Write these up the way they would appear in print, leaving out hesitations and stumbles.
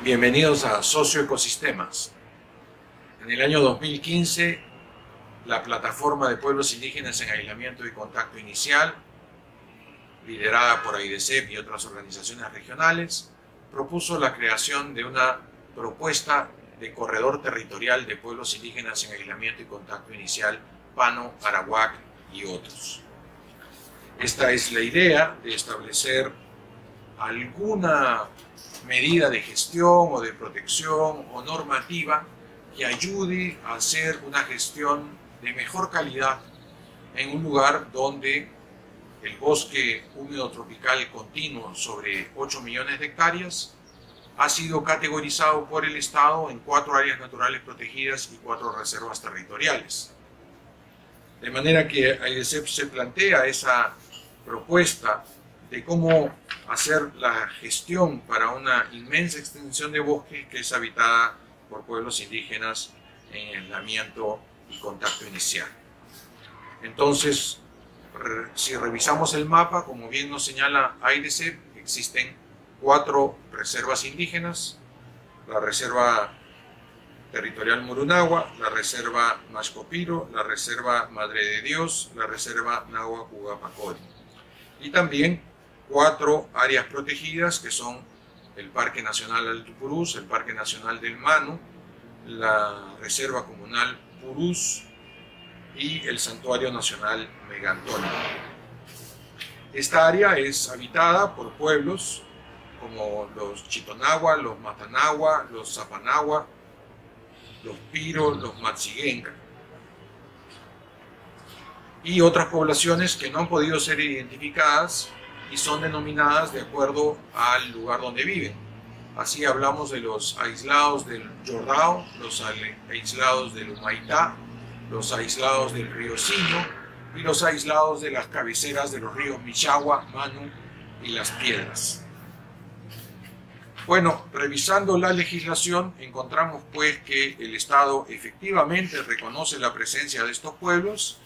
Bienvenidos a Socioecosistemas. En el año 2015, la Plataforma de Pueblos Indígenas en Aislamiento y Contacto Inicial, liderada por AIDESEP y otras organizaciones regionales, propuso la creación de una propuesta de corredor territorial de pueblos indígenas en aislamiento y contacto inicial, Pano, Arawak y otros. Esta es la idea de establecer alguna medida de gestión o de protección o normativa que ayude a hacer una gestión de mejor calidad en un lugar donde el bosque húmedo tropical continuo sobre 8 millones de hectáreas ha sido categorizado por el Estado en 4 áreas naturales protegidas y 4 reservas territoriales. De manera que AIDESEP se plantea esa propuesta de cómo hacer la gestión para una inmensa extensión de bosque que es habitada por pueblos indígenas en aislamiento y contacto inicial. Entonces, si revisamos el mapa, como bien nos señala AIDESEP, existen 4 reservas indígenas: la Reserva Territorial Murunagua, la Reserva Mashcopiro, la Reserva Madre de Dios, la Reserva Nahua Cugapacori, y también 4 áreas protegidas que son el Parque Nacional Alto Purús, el Parque Nacional del Manu, la Reserva Comunal Purús y el Santuario Nacional Megantoni. Esta área es habitada por pueblos como los Chitonagua, los Matanagua, los Zapanagua, los Piro, los Matsiguenca y otras poblaciones que no han podido ser identificadas y son denominadas de acuerdo al lugar donde viven. Así hablamos de los aislados del Jordao, los aislados del Humaitá, los aislados del río Siño y los aislados de las cabeceras de los ríos Michagua, Manu y Las Piedras. Bueno, revisando la legislación encontramos pues que el Estado efectivamente reconoce la presencia de estos pueblos,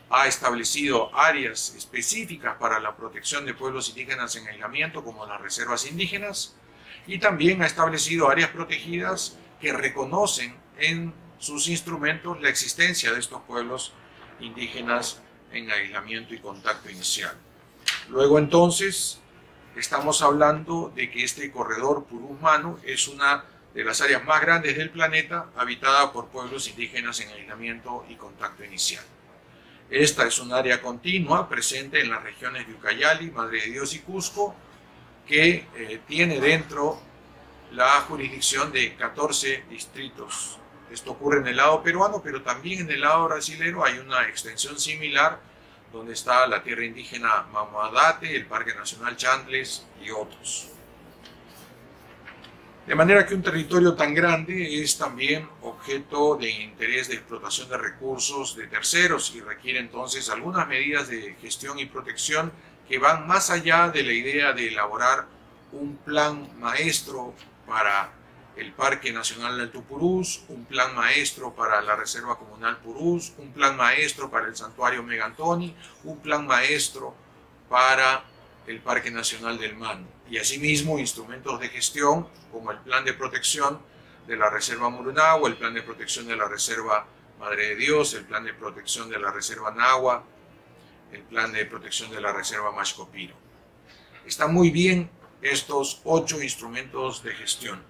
ha establecido áreas específicas para la protección de pueblos indígenas en aislamiento como las reservas indígenas, y también ha establecido áreas protegidas que reconocen en sus instrumentos la existencia de estos pueblos indígenas en aislamiento y contacto inicial. Luego entonces estamos hablando de que este corredor Purús-Manu es una de las áreas más grandes del planeta habitada por pueblos indígenas en aislamiento y contacto inicial. Esta es un área continua presente en las regiones de Ucayali, Madre de Dios y Cusco, que tiene dentro la jurisdicción de 14 distritos. Esto ocurre en el lado peruano, pero también en el lado brasilero hay una extensión similar donde está la tierra indígena Mamuadate, el Parque Nacional Chantles y otros. De manera que un territorio tan grande es también objeto de interés de explotación de recursos de terceros y requiere entonces algunas medidas de gestión y protección que van más allá de la idea de elaborar un plan maestro para el Parque Nacional Alto Purús, un plan maestro para la Reserva Comunal Purús, un plan maestro para el Santuario Megantoni, un plan maestro para el Parque Nacional del Manu, y asimismo instrumentos de gestión como el plan de protección de la Reserva Murunagua, el plan de protección de la Reserva Madre de Dios, el plan de protección de la Reserva Nahua, el plan de protección de la Reserva Mashcopiro. Están muy bien estos 8 instrumentos de gestión,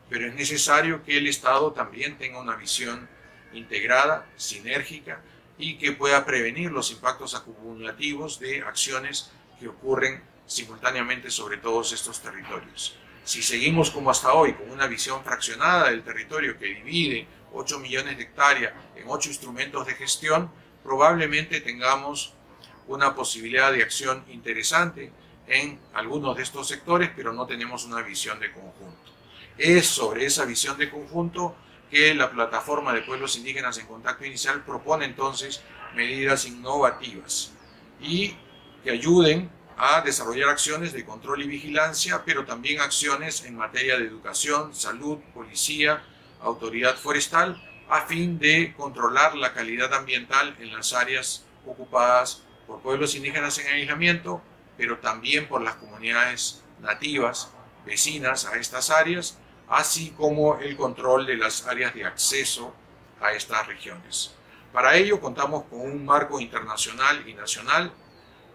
pero es necesario que el Estado también tenga una visión integrada, sinérgica, y que pueda prevenir los impactos acumulativos de acciones que ocurren simultáneamente sobre todos estos territorios. Si seguimos como hasta hoy, con una visión fraccionada del territorio que divide 8 millones de hectáreas en 8 instrumentos de gestión, probablemente tengamos una posibilidad de acción interesante en algunos de estos sectores, pero no tenemos una visión de conjunto. Es sobre esa visión de conjunto que la Plataforma de Pueblos Indígenas en Contacto Inicial propone entonces medidas innovativas y que ayuden a desarrollar acciones de control y vigilancia, pero también acciones en materia de educación, salud, policía, autoridad forestal, a fin de controlar la calidad ambiental en las áreas ocupadas por pueblos indígenas en aislamiento, pero también por las comunidades nativas vecinas a estas áreas, así como el control de las áreas de acceso a estas regiones. Para ello contamos con un marco internacional y nacional.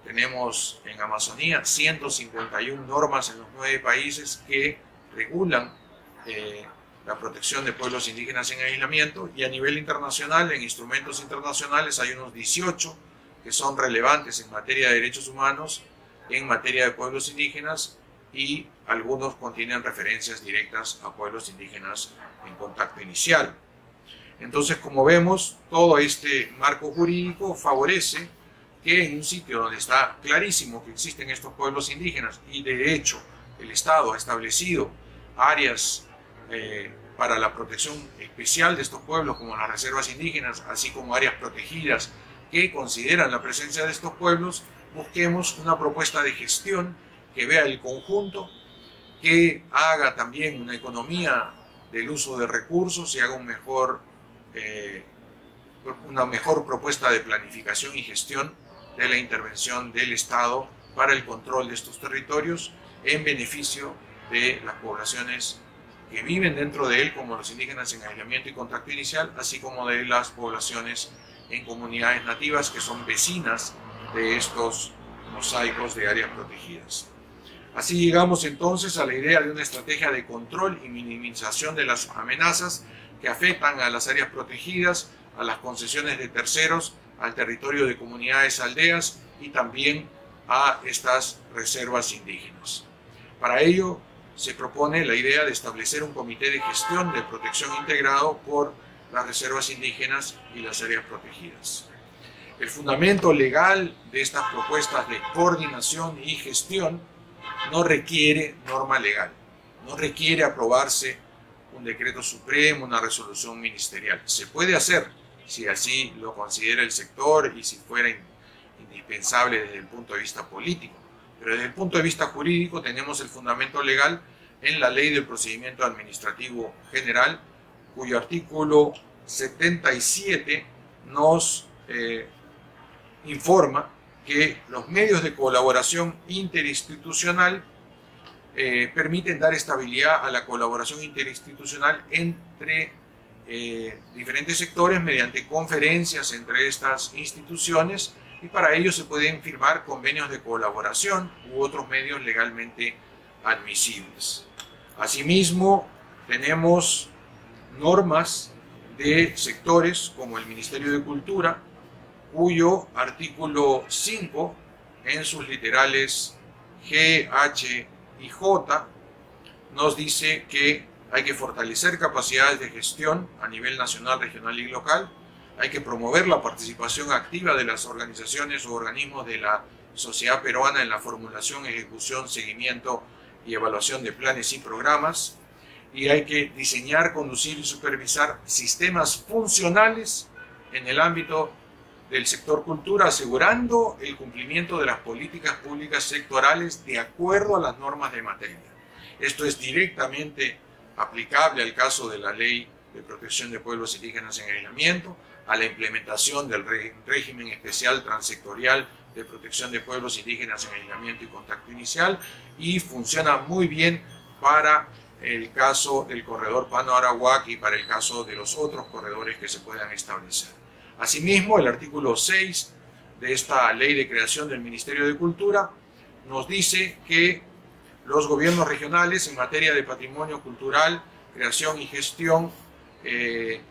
Tenemos en Amazonía 151 normas en los 9 países que regulan la protección de pueblos indígenas en aislamiento, y a nivel internacional, en instrumentos internacionales, hay unos 18 que son relevantes en materia de derechos humanos, en materia de pueblos indígenas, y algunos contienen referencias directas a pueblos indígenas en contacto inicial. Entonces, como vemos, todo este marco jurídico favorece que en un sitio donde está clarísimo que existen estos pueblos indígenas, y de hecho el Estado ha establecido áreas para la protección especial de estos pueblos, como las reservas indígenas, así como áreas protegidas que consideran la presencia de estos pueblos, busquemos una propuesta de gestión que vea el conjunto, que haga también una economía del uso de recursos y haga una mejor propuesta de planificación y gestión de la intervención del Estado para el control de estos territorios en beneficio de las poblaciones que viven dentro de él, como los indígenas en aislamiento y contacto inicial, así como de las poblaciones en comunidades nativas que son vecinas de estos mosaicos de áreas protegidas. Así llegamos entonces a la idea de una estrategia de control y minimización de las amenazas que afectan a las áreas protegidas, a las concesiones de terceros, al territorio de comunidades aldeas y también a estas reservas indígenas. Para ello se propone la idea de establecer un comité de gestión de protección integrado por las reservas indígenas y las áreas protegidas. El fundamento legal de estas propuestas de coordinación y gestión no requiere norma legal, no requiere aprobarse un decreto supremo, una resolución ministerial. Se puede hacer si así lo considera el sector y si fuera indispensable desde el punto de vista político. Pero desde el punto de vista jurídico tenemos el fundamento legal en la Ley del Procedimiento Administrativo General, cuyo artículo 77 nos informa que los medios de colaboración interinstitucional permiten dar estabilidad a la colaboración interinstitucional entre diferentes sectores mediante conferencias entre estas instituciones, y para ello se pueden firmar convenios de colaboración u otros medios legalmente admisibles. Asimismo, tenemos normas de sectores como el Ministerio de Cultura, cuyo artículo 5, en sus literales G, H y J, nos dice que hay que fortalecer capacidades de gestión a nivel nacional, regional y local. Hay que promover la participación activa de las organizaciones o organismos de la sociedad peruana en la formulación, ejecución, seguimiento y evaluación de planes y programas. Y hay que diseñar, conducir y supervisar sistemas funcionales en el ámbito del sector cultura, asegurando el cumplimiento de las políticas públicas sectorales de acuerdo a las normas de materia. Esto es directamente aplicable al caso de la Ley de Protección de Pueblos Indígenas en Aislamiento, a la implementación del régimen especial transectorial de protección de pueblos indígenas en aislamiento y contacto inicial, y funciona muy bien para el caso del corredor Pano-Arahuac y para el caso de los otros corredores que se puedan establecer. Asimismo, el artículo 6 de esta Ley de Creación del Ministerio de Cultura nos dice que los gobiernos regionales en materia de patrimonio cultural, creación y gestión de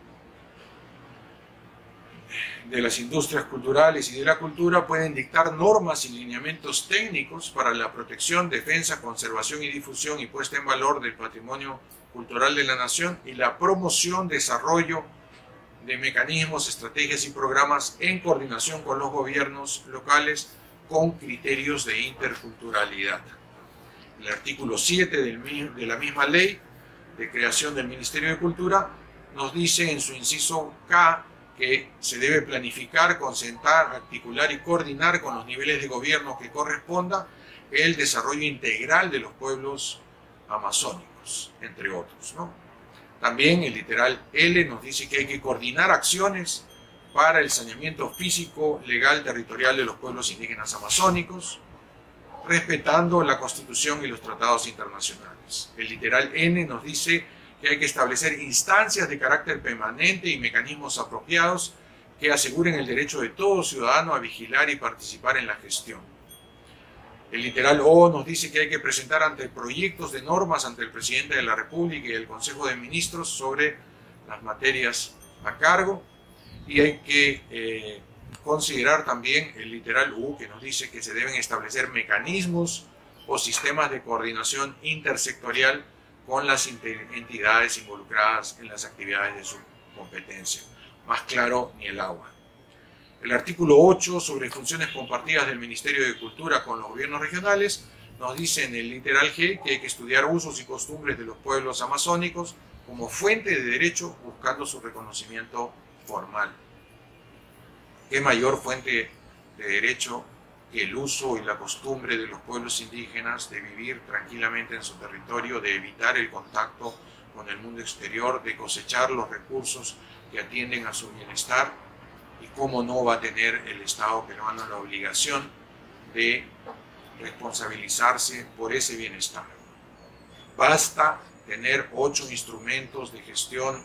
las industrias culturales y de la cultura pueden dictar normas y lineamientos técnicos para la protección, defensa, conservación y difusión y puesta en valor del patrimonio cultural de la nación y la promoción, desarrollo de mecanismos, estrategias y programas en coordinación con los gobiernos locales con criterios de interculturalidad. El artículo 7 de la misma ley de creación del Ministerio de Cultura nos dice en su inciso K que se debe planificar, concentrar, articular y coordinar con los niveles de gobierno que corresponda el desarrollo integral de los pueblos amazónicos, entre otros, ¿no? También el literal L nos dice que hay que coordinar acciones para el saneamiento físico, legal, territorial de los pueblos indígenas amazónicos, respetando la Constitución y los tratados internacionales. El literal N nos dice que hay que establecer instancias de carácter permanente y mecanismos apropiados que aseguren el derecho de todo ciudadano a vigilar y participar en la gestión. El literal O nos dice que hay que presentar proyectos de normas ante el presidente de la República y el Consejo de Ministros sobre las materias a cargo, y hay que considerar también el literal U, que nos dice que se deben establecer mecanismos o sistemas de coordinación intersectorial con las entidades involucradas en las actividades de su competencia. Más claro ni el agua. El artículo 8 sobre funciones compartidas del Ministerio de Cultura con los gobiernos regionales nos dice en el literal G que hay que estudiar usos y costumbres de los pueblos amazónicos como fuente de derecho buscando su reconocimiento formal. ¿Qué mayor fuente de derecho que el uso y la costumbre de los pueblos indígenas de vivir tranquilamente en su territorio, de evitar el contacto con el mundo exterior, de cosechar los recursos que atienden a su bienestar? Y cómo no va a tener el Estado peruano la obligación de responsabilizarse por ese bienestar. Basta tener 8 instrumentos de gestión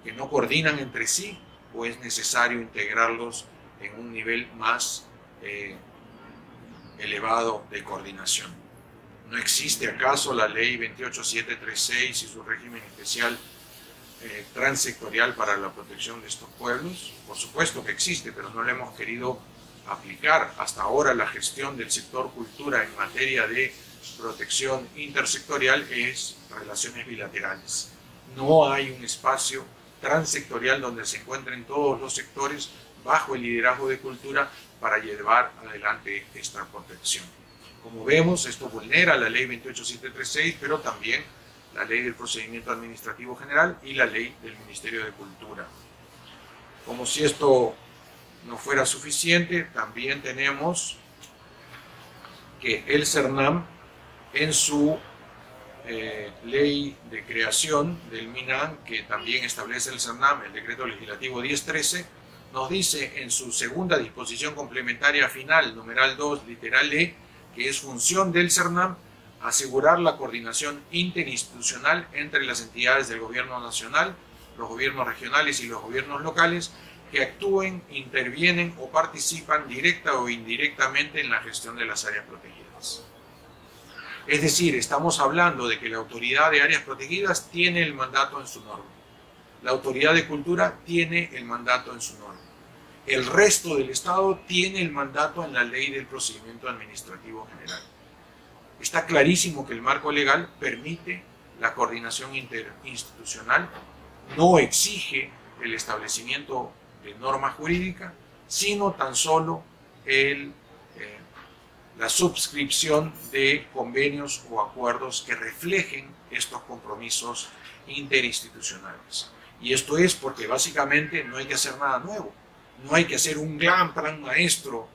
que no coordinan entre sí, o es necesario integrarlos en un nivel más elevado de coordinación. ¿No existe acaso la ley 28736 y su régimen especial transsectorial para la protección de estos pueblos? Por supuesto que existe, pero no la hemos querido aplicar. Hasta ahora la gestión del sector cultura en materia de protección intersectorial es relaciones bilaterales. No hay un espacio transsectorial donde se encuentren todos los sectores bajo el liderazgo de cultura para llevar adelante esta protección. Como vemos, esto vulnera la ley 28736, pero también la ley del procedimiento administrativo general y la ley del Ministerio de Cultura. Como si esto no fuera suficiente, también tenemos que el CERNAM, en su ley de creación del MINAN, que también establece el CERNAM, el decreto legislativo 1013, nos dice en su segunda disposición complementaria final, numeral 2, literal E, que es función del CERNAM asegurar la coordinación interinstitucional entre las entidades del gobierno nacional, los gobiernos regionales y los gobiernos locales que actúen, intervienen o participan directa o indirectamente en la gestión de las áreas protegidas. Es decir, estamos hablando de que la autoridad de áreas protegidas tiene el mandato en su norma. La autoridad de cultura tiene el mandato en su norma. El resto del Estado tiene el mandato en la ley del procedimiento administrativo general. Está clarísimo que el marco legal permite la coordinación interinstitucional, no exige el establecimiento de norma jurídica, sino tan solo la suscripción de convenios o acuerdos que reflejen estos compromisos interinstitucionales. Y esto es porque básicamente no hay que hacer nada nuevo, no hay que hacer un gran plan maestro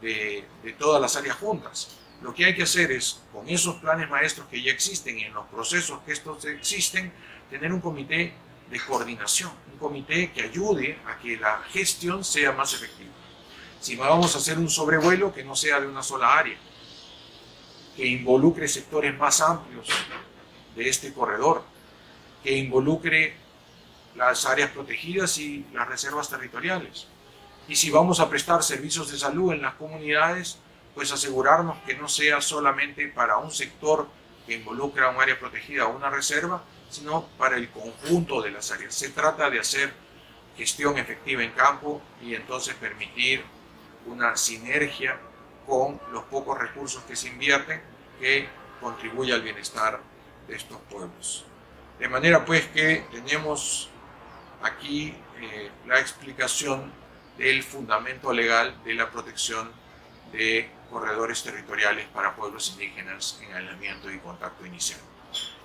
de todas las áreas juntas. Lo que hay que hacer es, con esos planes maestros que ya existen y en los procesos que estos existen, tener un comité de coordinación, un comité que ayude a que la gestión sea más efectiva. Si vamos a hacer un sobrevuelo, que no sea de una sola área, que involucre sectores más amplios de este corredor, que involucre las áreas protegidas y las reservas territoriales. Y si vamos a prestar servicios de salud en las comunidades, pues asegurarnos que no sea solamente para un sector que involucra un área protegida o una reserva, sino para el conjunto de las áreas. Se trata de hacer gestión efectiva en campo y entonces permitir una sinergia con los pocos recursos que se invierten que contribuye al bienestar de estos pueblos. De manera pues que tenemos aquí la explicación del fundamento legal de la protección de corredores territoriales para pueblos indígenas en aislamiento y contacto inicial.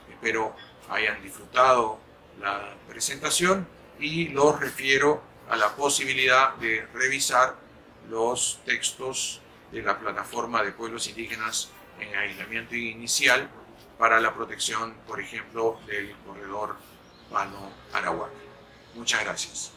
Espero hayan disfrutado la presentación y los refiero a la posibilidad de revisar los textos de la plataforma de pueblos indígenas en aislamiento inicial para la protección, por ejemplo, del corredor Pano Arahuac. Muchas gracias.